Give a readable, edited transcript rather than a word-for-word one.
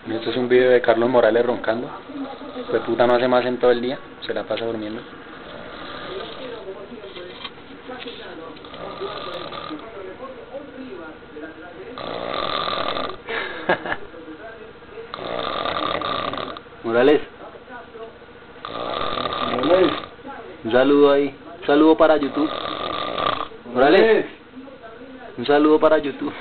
Esto es un video de Carlos Morales roncando. Pues puta, no hace más en todo el día, se la pasa durmiendo. Morales. Morales. Un saludo ahí. Un saludo para YouTube. Morales. Un saludo para YouTube.